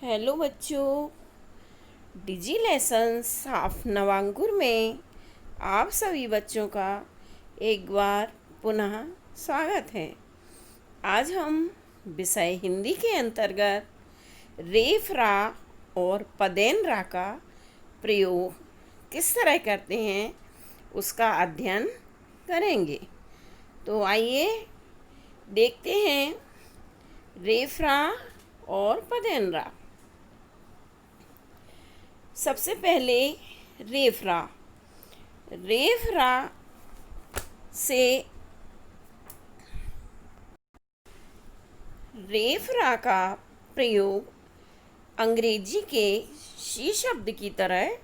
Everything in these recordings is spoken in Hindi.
हेलो बच्चों। डिजी लेसन्स ऑफ नवांकुर में आप सभी बच्चों का एक बार पुनः स्वागत है। आज हम विषय हिंदी के अंतर्गत रेफ रा और पदेन रा का प्रयोग किस तरह करते हैं उसका अध्ययन करेंगे। तो आइए देखते हैं रेफ रा और पदेन रा। सबसे पहले रेफरा। रेफरा से रेफरा का प्रयोग अंग्रेजी के शी शब्द की तरह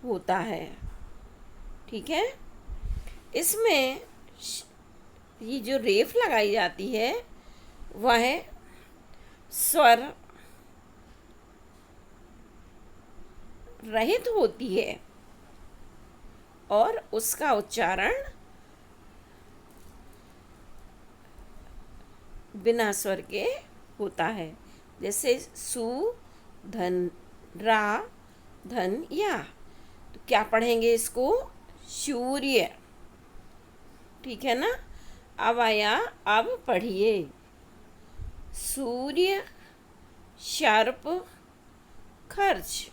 होता है। ठीक है, इसमें ये जो रेफ लगाई जाती है वह स्वर रहित होती है और उसका उच्चारण बिना स्वर के होता है। जैसे सु, धन, रा, धन, या। तो क्या पढ़ेंगे इसको? सूर्य। ठीक है ना। अब आया, अब पढ़िए। सूर्य, सर्प, खर्च,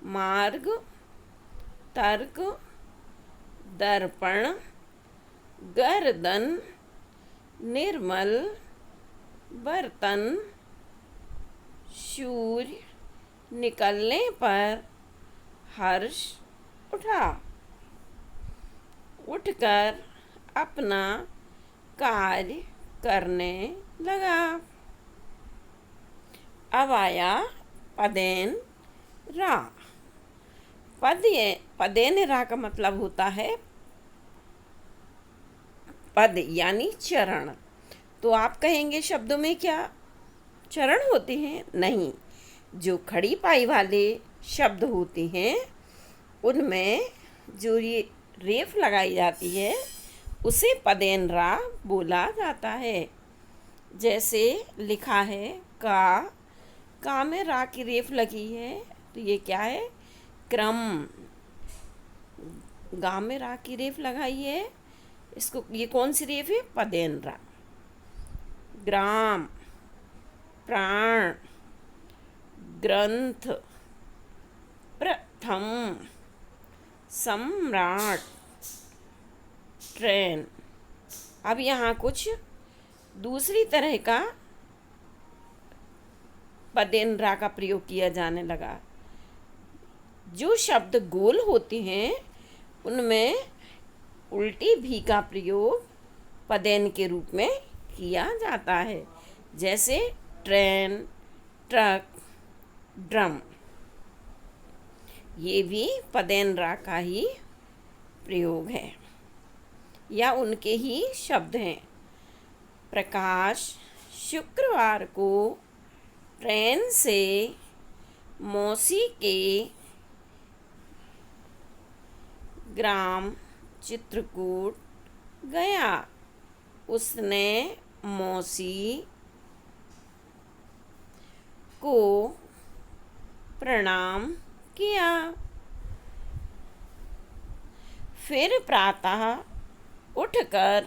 मार्ग, तर्क, दर्पण, गर्दन, निर्मल, बर्तन, सूर्य, निकलने पर, हर्ष, उठा, उठकर अपना कार्य करने लगा। अब आया पदेन रा। पदेन रा का मतलब होता है पद यानी चरण। तो आप कहेंगे शब्दों में क्या चरण होते हैं? नहीं, जो खड़ी पाई वाले शब्द होते हैं उनमें जो ये रेफ लगाई जाती है उसे पदेन रा बोला जाता है। जैसे लिखा है का में रा की रेफ लगी है, तो ये क्या है? क्रम। गा में रा की रेफ लगाई है, इसको ये कौन सी रेफ है? पदेन रा। ग्राम, प्राण, ग्रंथ, प्रथम, सम्राट, ट्रेन। अब यहाँ कुछ दूसरी तरह का पदेन रा का प्रयोग किया जाने लगा। जो शब्द गोल होते हैं उनमें उल्टी भी का प्रयोग पदेन के रूप में किया जाता है। जैसे ट्रेन, ट्रक, ड्रम। ये भी पदेन रा का ही प्रयोग है या उनके ही शब्द हैं। प्रकाश शुक्रवार को ट्रेन से मौसी के ग्राम चित्रकूट गया। उसने मौसी को प्रणाम किया। फिर प्रातः उठकर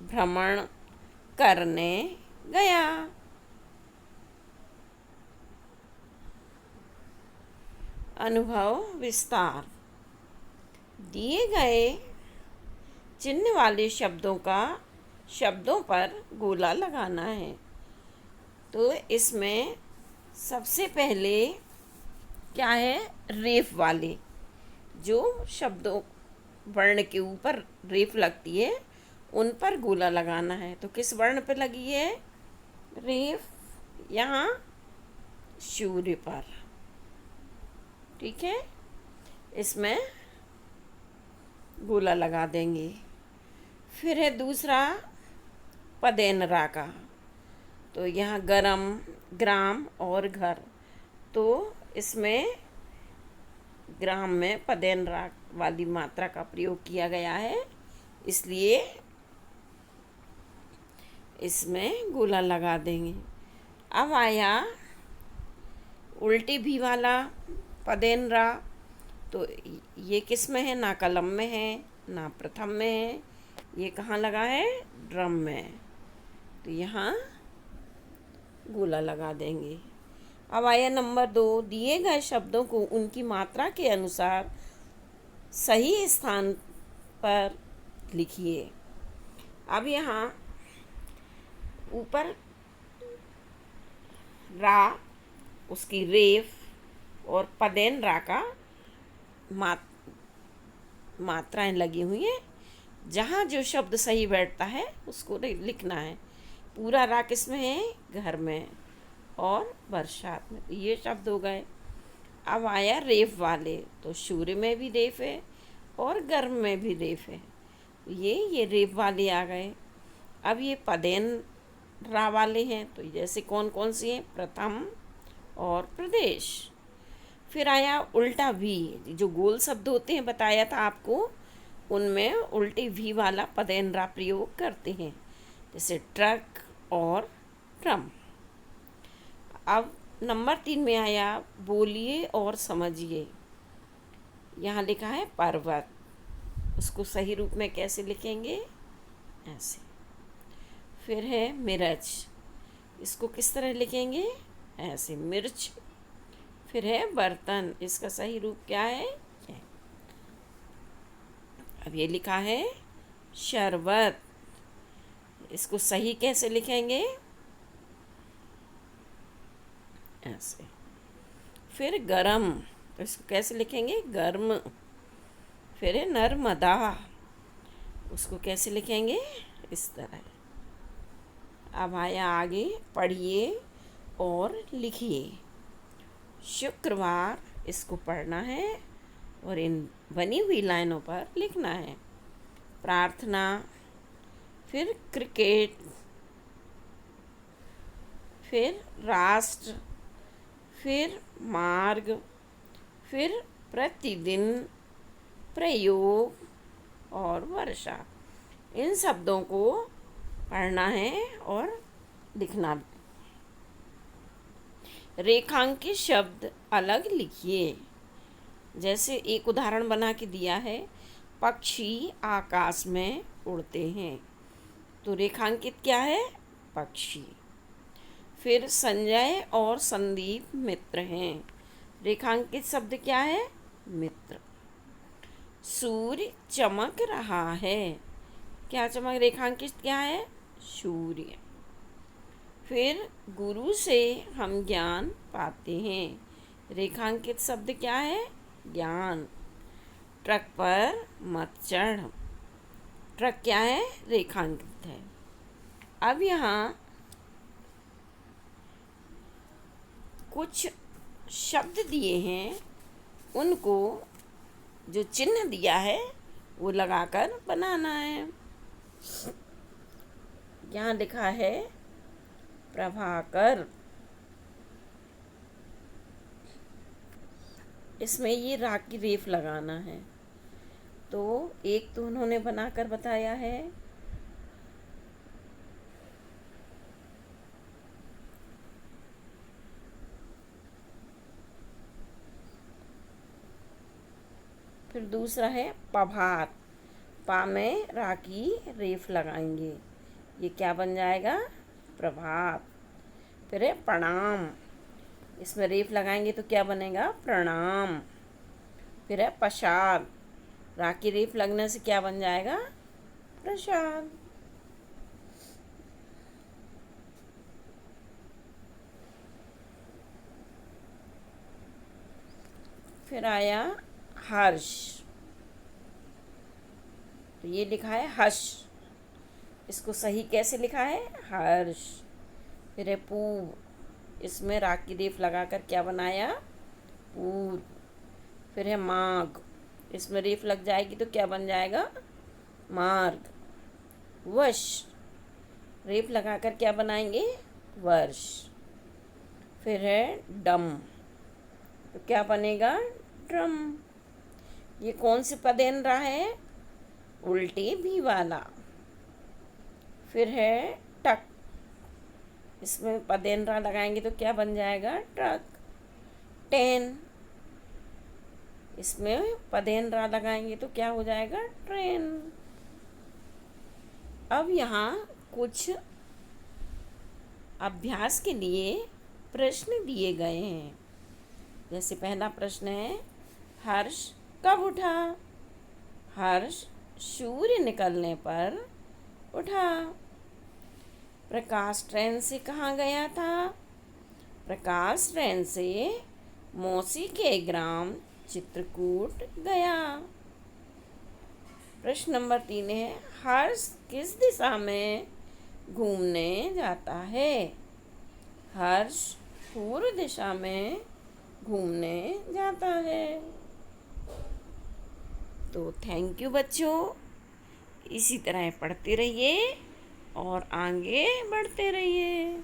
भ्रमण करने गया। अनुभव विस्तार। दिए गए चिन्ह वाले शब्दों पर गोला लगाना है। तो इसमें सबसे पहले क्या है? रेफ वाले जो शब्दों वर्ण के ऊपर रेफ लगती है उन पर गोला लगाना है। तो किस वर्ण पर लगी है रेफ? यहाँ सूर्य पर। ठीक है, इसमें गोला लगा देंगे। फिर है दूसरा पदेन रा का। तो यहाँ गरम, ग्राम और घर। तो इसमें ग्राम में पदेन रा वाली मात्रा का प्रयोग किया गया है, इसलिए इसमें गोला लगा देंगे। अब आया उल्टी भी वाला पदेन रा, तो ये किस में है? ना कलम में है ना प्रथम में है, ये कहाँ लगा है? ड्रम में। तो यहाँ गोला लगा देंगे। अब आया नंबर 2, दिए गए शब्दों को उनकी मात्रा के अनुसार सही स्थान पर लिखिए। अब यहाँ ऊपर रा, उसकी रेफ और पदेन रा का मात्राएं लगी हुई हैं। जहाँ जो शब्द सही बैठता है उसको लिखना है। पूरा रा किस में है? घर में और बरसात में। तो ये शब्द हो गए। अब आया रेफ वाले, तो सूर्य में भी रेफ है और गर्म में भी रेफ है। ये रेफ वाले आ गए। अब ये पदेन रा वाले हैं, तो जैसे कौन कौन सी हैं? प्रथम और प्रदेश। फिर आया उल्टा भी, जो गोल शब्द होते हैं बताया था आपको, उनमें उल्टी भी वाला पदेन रा प्रयोग करते हैं, जैसे ट्रक और ट्रम। अब नंबर 3 में आया बोलिए और समझिए। यहाँ लिखा है पर्वत, उसको सही रूप में कैसे लिखेंगे? ऐसे। फिर है मिर्च, इसको किस तरह लिखेंगे? ऐसे, मिर्च। फिर है बर्तन, इसका सही रूप क्या है? अब ये लिखा है शरबत, इसको सही कैसे लिखेंगे? ऐसे। फिर गरम, तो इसको कैसे लिखेंगे? गर्म। फिर है नर्मदा, उसको कैसे लिखेंगे? इस तरह। अब आया आगे, पढ़िए और लिखिए। शुक्रवार, इसको पढ़ना है और इन बनी हुई लाइनों पर लिखना है। प्रार्थना, फिर क्रिकेट, फिर राष्ट्र, फिर मार्ग, फिर प्रतिदिन, प्रयोग और वर्षा। इन शब्दों को पढ़ना है और लिखना। रेखांकित शब्द अलग लिखिए। जैसे एक उदाहरण बना के दिया है, पक्षी आकाश में उड़ते हैं, तो रेखांकित क्या है? पक्षी। फिर संजय और संदीप मित्र हैं, रेखांकित शब्द क्या है? मित्र। सूर्य चमक रहा है, क्या चमक? रेखांकित क्या है? सूर्य। फिर गुरु से हम ज्ञान पाते हैं, रेखांकित शब्द क्या है? ज्ञान। ट्रक पर मत चढ़, ट्रक क्या है? रेखांकित है। अब यहाँ कुछ शब्द दिए हैं, उनको जो चिन्ह दिया है वो लगाकर बनाना है। यहाँ लिखा है प्रभाकर, इसमें ये रा की रेफ लगाना है। तो एक तो उन्होंने बनाकर बताया है। फिर दूसरा है प्रभात, पा में रा की रेफ लगाएंगे, ये क्या बन जाएगा? प्रभात। फिर है प्रणाम, इसमें रेफ लगाएंगे तो क्या बनेगा? प्रणाम। फिर है प्रसाद, रा की रेफ लगने से क्या बन जाएगा? प्रसाद। फिर आया हर्ष, तो ये लिखा है हर्ष, इसको सही कैसे लिखा है? हर्ष। फिर है पूर्व, इसमें रा की रेफ लगाकर क्या बनाया? पूर्व। फिर है माघ, इसमें रेफ लग जाएगी तो क्या बन जाएगा? मार्ग। वश, रेफ लगाकर क्या बनाएंगे? वर्ष। फिर है डम, तो क्या बनेगा? ड्रम। ये कौन से पदेन रहा है? उल्टे भी वाला। फिर है टक, इसमें पदेन रा लगाएंगे तो क्या बन जाएगा? ट्रक। 10। इसमें पदेन रा लगाएंगे तो क्या हो जाएगा? ट्रेन। अब यहाँ कुछ अभ्यास के लिए प्रश्न दिए गए हैं। जैसे पहला प्रश्न है, हर्ष कब उठा? हर्ष सूर्य निकलने पर उठा। प्रकाश ट्रेन से कहाँ गया था? प्रकाश ट्रेन से मौसी के ग्राम चित्रकूट गया। प्रश्न नंबर 3 है, हर्ष किस दिशा में घूमने जाता है? हर्ष पूर्व दिशा में घूमने जाता है। तो थैंक यू बच्चों, इसी तरह पढ़ते रहिए और आगे बढ़ते रहिए।